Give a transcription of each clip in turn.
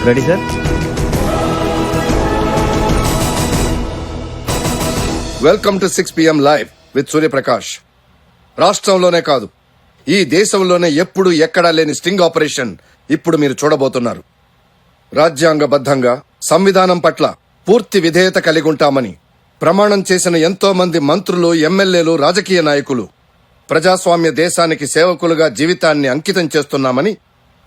Ready sir? Welcome to 6 PM live with Suryaprakash. రాష్ట్రంలోనే కాదు, ఈ దేశంలోనే ఎప్పుడు ఎక్కడా లేని స్టింగ్ ఆపరేషన్ ఇప్పుడు మీరు చూడబోతున్నారు. రాజ్యాంగబద్ధంగా సంవిధానం పట్ల పూర్తి విధేయత కలిగి ఉంటామని ప్రమాణం చేసిన ఎంతో మంది మంత్రులు, ఎమ్మెల్యేలు, రాజకీయ నాయకులు ప్రజాస్వామ్య దేశానికి సేవకులుగా జీవితాన్ని అంకితం చేస్తున్నామని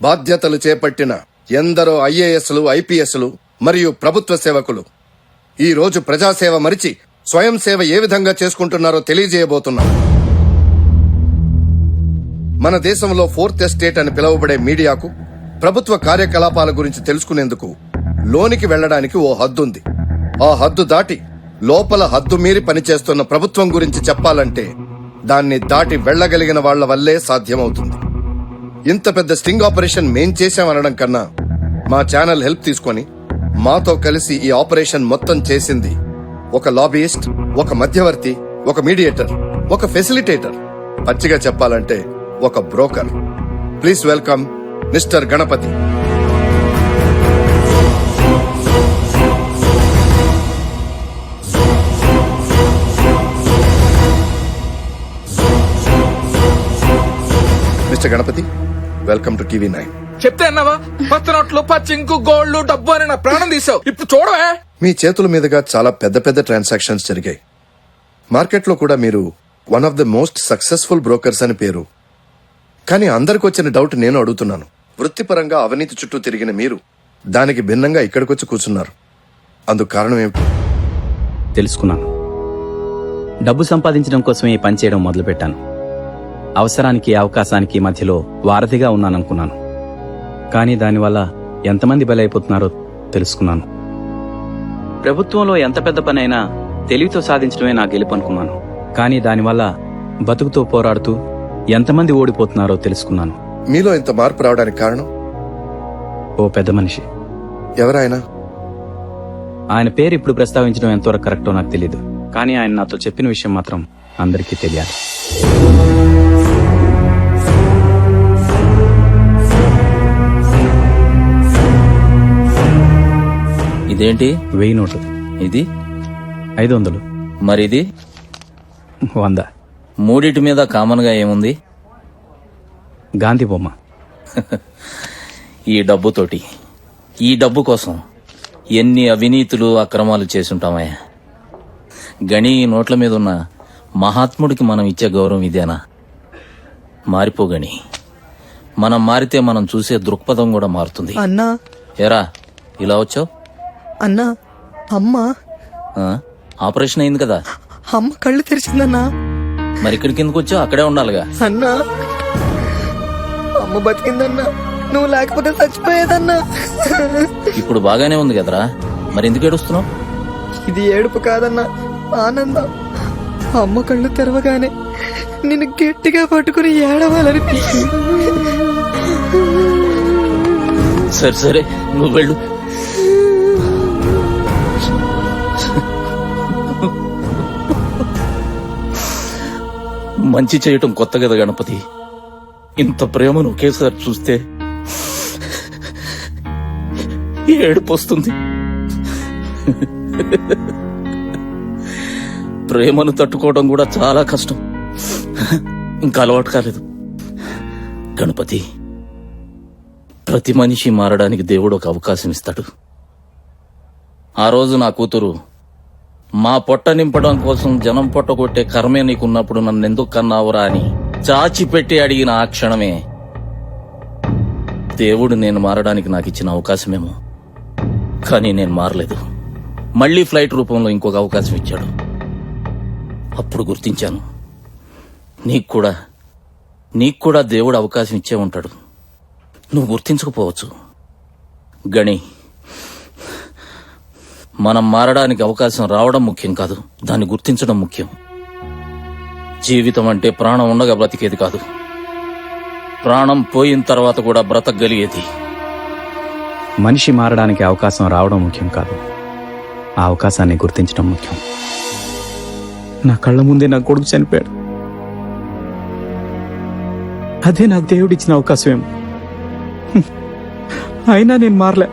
బాధ్యతలు చేపట్టిన ఎందరో IASలు, IPSలు మరియు ప్రభుత్వ సేవకులు ఈ రోజు ప్రజాసేవ మరిచి స్వయం సేవ ఏ విధంగా చేసుకుంటున్నారో తెలియజేయబోతున్నాం. మన దేశంలో 4th ఎస్టేట్ అని పిలువబడే మీడియాకు ప్రభుత్వ కార్యకలాపాల గురించి తెలుసుకునేందుకు లోనికి వెళ్లడానికి ఓ హద్దుంది. ఆ హద్దు దాటి లోపల హద్దు మీరి పనిచేస్తున్న ప్రభుత్వం గురించి చెప్పాలంటే దాన్ని దాటి వెళ్లగలిగిన వాళ్ల వల్లే సాధ్యమవుతుంది. ఇంత పెద్ద స్టింగ్ ఆపరేషన్ మేం చేశామనడం కన్నా మా ఛానల్ హెల్ప్ తీసుకొని మాతో కలిసి ఈ ఆపరేషన్ మొత్తం చేసింది ఒక లాబీయిస్ట్, ఒక మధ్యవర్తి, ఒక మీడియేటర్, ఒక ఫెసిలిటేటర్, పచ్చిగా చెప్పాలంటే ఒక broker. Please welcome mister Ganapathi. Mister Ganapathi, welcome to TV9. చెప్తే అన్నావా? పచ్చ నోట్లు, పచ్చింకు, గోల్డ్, డబ్బు అని నా ప్రాణం తీసావు. ఇప్పుడు చూడవే, మీ చేతుల మీదుగా చాలా పెద్ద పెద్ద ట్రాన్సాక్షన్స్ జరిగాయి. మార్కెట్లో కూడా మీరు one of the most successful brokers అని పేరు. కానీ అందరికి వచ్చిన డౌట్ నేను అడుగుతున్నాను. వృత్తిపరంగా అవినీతి చుట్టూ తిరిగిన మీరు దానికి భిన్నంగా ఇక్కడికొచ్చి కూర్చున్నారు. అందుకు కారణం ఏమిటి? తెలుసుకున్నాను. డబ్బు సంపాదించడం కోసమే ఈ పని చేయడం మొదలుపెట్టాను. అవసరానికి, అవకాశానికి మధ్యలో వారధిగా ఉన్నాననుకున్నాను. కానీ దానివల్ల ఎంతమంది బలైపోతున్నారో తెలుసుకున్నాను. ప్రభుత్వంలో ఎంత పెద్ద పనైనా తెలివితో సాధించడమే నా గెలుపు అనుకున్నాను. కానీ దానివల్ల బతుకుతో పోరాడుతూ ఎంతమంది ఓడిపోతున్నారో తెలుసుకున్నాను. మీలో ఇంత మార్పు రావడానికి కారణం? ఓ పెద్ద మనిషి. ఎవరాయన? ఆయన పేరు ఇప్పుడు ప్రస్తావించడం ఎంతవరకు కరెక్టో నాకు తెలీదు. కానీ ఆయన నాతో చెప్పిన విషయం మాత్రం అందరికీ తెలియాలి. ఇదేంటి? 1000 నోటు. ఇది 500. మరిది 100. మూడిటి మీద కామన్ గా ఏముంది? గాంధీ బొమ్మ. ఈ డబ్బుతోటి, ఈ డబ్బు కోసం ఎన్ని అవినీతులు, అక్రమాలు చేసుంటామయ్యా. గణి ఈ నోట్ల మీద ఉన్న మహాత్ముడికి మనం ఇచ్చే గౌరవం ఇదేనా? మారిపోగని. మనం మారితే మనం చూసే దృక్పథం కూడా మారుతుంది. అన్నా, ఏరా ఇలా వచ్చావు? అన్నా, అమ్మ ఆపరేషన్ అయింది కదా, అమ్మ కళ్ళు తెరిచిందన్నా. మరి ఇక్కడికి ఎందుకు వచ్చావు? అక్కడే ఉండాలిగా. అన్నా, అమ్మ బతికిందన్నా, నువ్వు లేకపోతే చచ్చిపోయేదన్నా. ఇప్పుడు బాగానే ఉంది కదరా, మరి ఎందుకు ఏడుస్తున్నావు? ఇది ఏడుపు కాదన్నా, ఆనందం. అమ్మ కళ్ళు తెరవగానే నిన్ను గట్టిగా పట్టుకుని ఏడవాలనిపించింది. సరే సరే, నువ్వు వెళ్ళు. మంచి చేయటం కొత్త కదా గణపతి. ఇంత ప్రేమను ఒకేసారి చూస్తే ఏడుపు వస్తుంది. ప్రేమను తట్టుకోవడం కూడా చాలా కష్టం. ఇంకా అలవాటు కాలేదు. గణపతి, ప్రతి మనిషి మారడానికి దేవుడు ఒక అవకాశం ఇస్తాడు. ఆ రోజు నా కూతురు మా పొట్ట నింపడం కోసం జనం పొట్ట కొట్టే కర్మే నీకున్నప్పుడు నన్నెందుకు కన్నావురా అని చాచి పెట్టి అడిగిన ఆ క్షణమే దేవుడు నేను మారడానికి నాకు ఇచ్చిన అవకాశమేమో. కానీ నేను మారలేదు. మళ్లీ ఫ్లైట్ రూపంలో ఇంకొక అవకాశం ఇచ్చాడు. అప్పుడు గుర్తించాను, నీకు కూడా దేవుడు అవకాశం ఇచ్చే ఉంటాడు. నువ్వు గుర్తించకపోవచ్చు. గణి, మనం మారడానికి అవకాశం రావడం ముఖ్యం కాదు, దాన్ని గుర్తించడం ముఖ్యం. జీవితం అంటే ప్రాణం ఉండగా బ్రతికేది కాదు, ప్రాణం పోయిన తర్వాత కూడా బ్రతకగలిగేది. మనిషి మారడానికి అవకాశం రావడం ముఖ్యం కాదు, ఆ అవకాశాన్ని గుర్తించడం ముఖ్యం. నా కళ్ళ ముందే నా కొడుకు చనిపోయాడు. అదే నాకు దేవుడిచ్చిన అవకాశం ఏమో. అయినా నేను మారలే.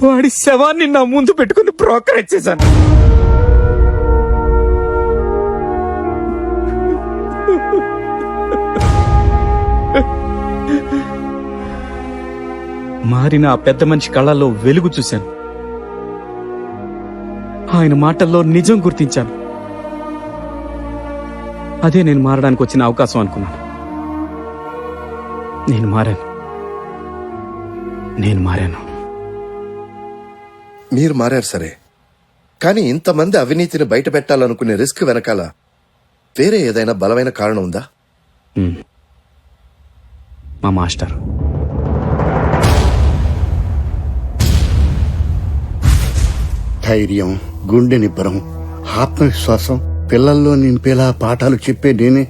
వాడి శవాన్ని నా ముందు పెట్టుకుని బ్రోకరేజ్ చేశాను. మారిన ఆ పెద్ద మనిషి కళ్ళల్లో వెలుగు చూశాను. ఆయన మాటల్లో నిజం గుర్తించాను. అదే నేను మారడానికి వచ్చిన అవకాశం అనుకున్నాను. నేను మారాను. మీరు మారారు సరే, కానీ ఇంతమంది అవినీతిని బయట పెట్టాలనుకునే రిస్క్ వెనకాల వేరే ఏదైనా బలమైన కారణం ఉందా? మా మాస్టర్. ధైర్యం, గుండె నిబ్బరం, ఆత్మవిశ్వాసం పిల్లల్లో నింపేలా పాఠాలు చెప్పే నేనే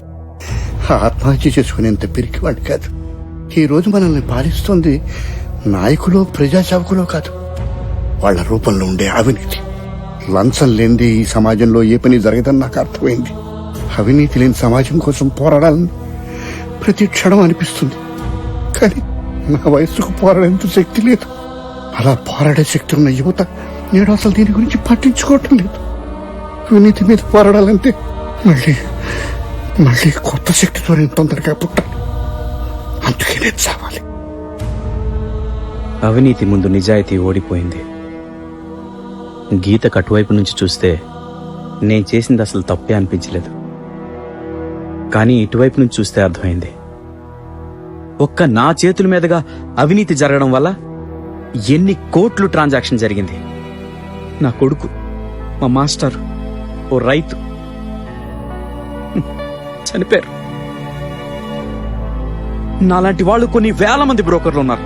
ఆత్మహత్య చేసుకునేంత పిరికివాడి కాదు. ఈ రోజు మనల్ని పాలిస్తోంది నాయకులో ప్రజాసేవకులో కాదు, వాళ్ళ రూపంలో ఉండే అవినీతి. లంచం లేనిదే ఈ సమాజంలో ఏ పని జరగదని నాకు అర్థమైంది. అవినీతి లేని సమాజం కోసం పోరాడాలని ప్రతి క్షణం అనిపిస్తుంది. కానీ నా వయసుకు పోరాడేంత శక్తి లేదు. అలా పోరాడే శక్తి ఉన్న యువత నేడు అసలు దీని గురించి పట్టించుకోవటం లేదు. అవినీతి మీద పోరాడాలంటే మళ్ళీ కొత్త శక్తితో నేను తొందరగా పుట్టాలి. అందుకే నేను చావాలి. అవినీతి ముందు నిజాయితీ ఓడిపోయింది. గీత కటువైపు నుంచి చూస్తే నేను చేసింది అసలు తప్పే అనిపించలేదు. కానీ ఇటువైపు నుంచి చూస్తే అర్థమైంది. ఒక్క నా చేతుల మీదుగా అవినీతి జరగడం వల్ల ఎన్ని కోట్లు ట్రాన్సాక్షన్ జరిగింది. నా కొడుకు, మా మాస్టర్, ఓ రైతు చనిపోయారు. నాలాంటి వాళ్ళు కొన్ని వేల మంది బ్రోకర్లు ఉన్నారు.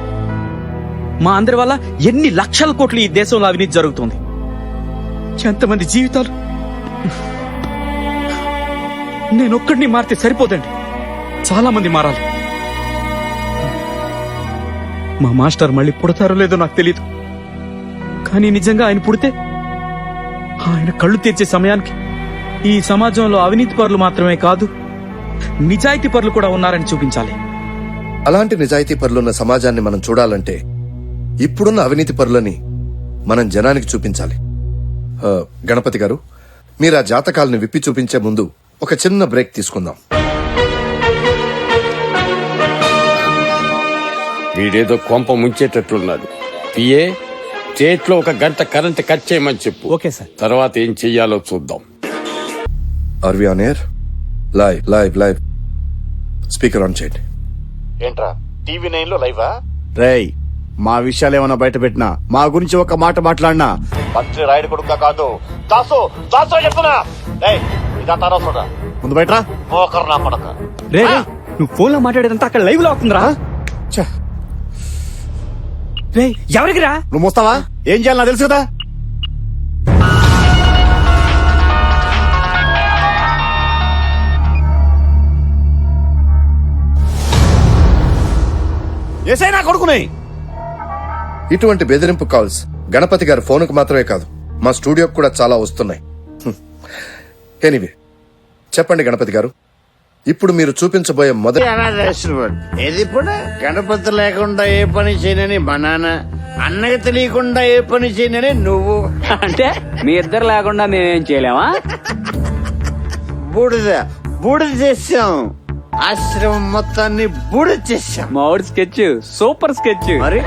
మా అందరి వల్ల ఎన్ని లక్షల కోట్లు ఈ దేశంలో అవినీతి జరుగుతుంది. ఎంతమంది జీవితాలు. నేనొక్కడిని మారితే సరిపోదండి, చాలా మంది మారాలి. మా మాస్టర్ మళ్ళీ పుడతారో లేదో నాకు తెలీదు. కానీ నిజంగా ఆయన పుడితే ఆయన కళ్ళు తెరిచే సమయానికి ఈ సమాజంలో అవినీతి పరులు మాత్రమే కాదు, నిజాయితీ పరులు కూడా ఉన్నారని చూపించాలి. అలాంటి నిజాయితీ పరులున్న సమాజాన్ని మనం చూడాలంటే ఇప్పుడున్న అవినీతి పరులని మనం జనానికి చూపించాలి. గణపతి గారు, మీరు ఆ జాతకాలను విప్పి చూపించే ముందు ఒక చిన్న బ్రేక్ తీసుకుందాం. వీడేదో కొంప ముంచేటట్లున్నాడు. పిఏ, స్టేట్లో ఒక గంట కరెంట్ కట్ చేయమని చెప్పు. Okay sir. తర్వాత ఏం చెయ్యాలో చూద్దాం. Are we on air? Live speaker on చేయండి. ఏంట్రా TV9 లో లైవా? రేయ్, మా విషయాలు ఏమైనా బయట పెట్టినా, మా గురించి ఒక మాట మాట్లాడినా మంత్రి రాయుడు కొడుకా కాదు, దాసు చెప్తున్నా. ఇదంతా అనవసరం. ముందు బయటరా. మోకరు నా పడక. రే, నువ్వు ఫోన్ లో మాట్లాడేదంతా అక్కడ లైవ్ లో అవుతుందిరా. రే, ఎవరికి రా? నువ్వు మోస్తావా? ఏం చేయాలి నాకు తెలుసు కదా. ఏసై నా కొడుకుని. ఇటువంటి బెదిరింపు కాల్స్ గణపతి గారి ఫోన్కు మాత్రమే కాదు, మా స్టూడియోకి కూడా చాలా వస్తున్నాయి. ఎనీవే, చెప్పండి గణపతి గారు, ఇప్పుడు మీరు చూపించబోయే మొదటి ఇది ఇప్పుడు గణపతి లేకుండా ఏ పని చేయనని మా నాన్న, అన్నకి తెలియకుండా ఏ పని చేయనని నువ్వు. అంటే మీ ఇద్దరు లేకుండా మేమేం చేయలేమా? బూడిద చేసాం. ఆశ్రమం మొత్తాన్ని బూడిద చేసాం. మౌడ్ స్కెచ్, సూపర్ స్కెచ్. మరి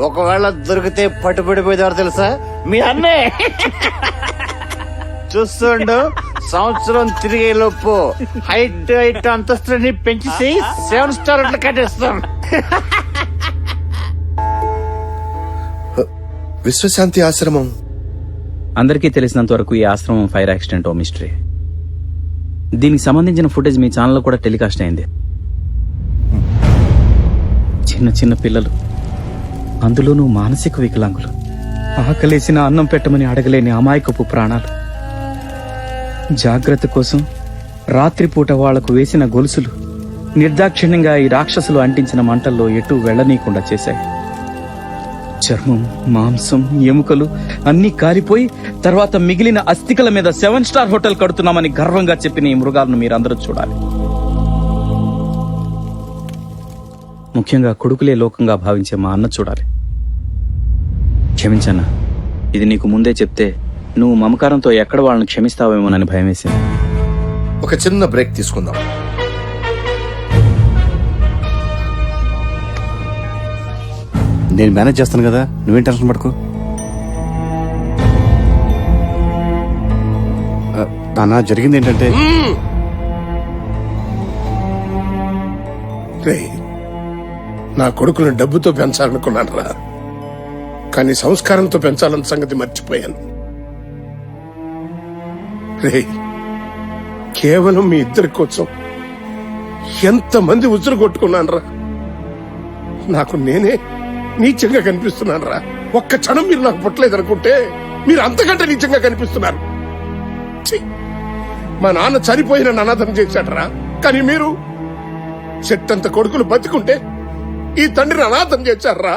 ఒకవేళ దొరికితే పట్టుబడిపోయేవారు తెలుసా మీ అన్నే. చూస్తుండు, సంవత్సరం తిరిగే లోపు హైట్ అంతస్తుని పెంచేసి 7 స్టార్ హోటల్ కట్టేస్తాం. విశ్వశాంతి ఆశ్రమం అందరికీ తెలిసినంత వరకు ఈ ఆశ్రమం ఫైర్ యాక్సిడెంట్ ఓ మిస్టరీ. దీనికి సంబంధించిన ఫుటేజ్ మీ ఛానల్లో కూడా టెలికాస్ట్ అయింది. చిన్న చిన్న పిల్లలు, అందులోనూ మానసిక వికలాంగులు, ఆకలేసిన అన్నం పెట్టమని అడగలేని అమాయకపు ప్రాణాలు. జాగ్రత్త కోసం రాత్రిపూట వాళ్లకు వేసిన గొలుసులు నిర్దాక్షిణ్యంగా ఈ రాక్షసులు అంటించిన మంటల్లో ఎటూ వెళ్లనీయకుండా చేశాయి. చర్మం, మాంసం, ఎముకలు అన్నీ కాలిపోయి తర్వాత మిగిలిన అస్థికల మీద 7 స్టార్ హోటల్ కడుతున్నామని గర్వంగా చెప్పిన ఈ మృగాలను మీరందరూ చూడాలి. ముఖ్యంగా కొడుకులే లోకంగా భావించే మా అన్న చూడాలి. క్షమించన్నా. ఇది నీకు ముందే చెప్తే నువ్వు మమకారంతో ఎక్కడ వాళ్ళని క్షమిస్తావేమోనని భయం వేసింది. ఒక చిన్న బ్రేక్ తీసుకుందాం. నేను మేనేజ్ చేస్తాను కదా, నువ్వేం టెన్షన్ పడుకో. నాన్న, జరిగింది ఏంటంటే నా కొడుకుని డబ్బుతో పెంచాలనుకున్నాను రా, కానీ సంస్కారంతో పెంచాలన్న సంగతి మర్చిపోయాను. రే, కేవలం మీ ఇద్దరి కోసం ఎంతమంది ఉసురు కొట్టుకున్నాను రా. నాకు నేనే నీచంగా కనిపిస్తున్నాను రా. ఒక్క క్షణం మీరు నాకు పుట్టలేదనుకుంటే మీరు అంతకంటే నీచంగా కనిపిస్తున్నారు. ఛీ! మా నాన్న చనిపోయిన అనాథం చేశాడరా, కానీ మీరు చెట్టంత కొడుకులు బతికుంటే ఈ తండ్రిని అనాథం చేశారా.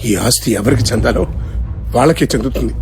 ఈ ఆస్తి ఎవరికి చెందాలో వాళ్ళకే చెందుతుంది.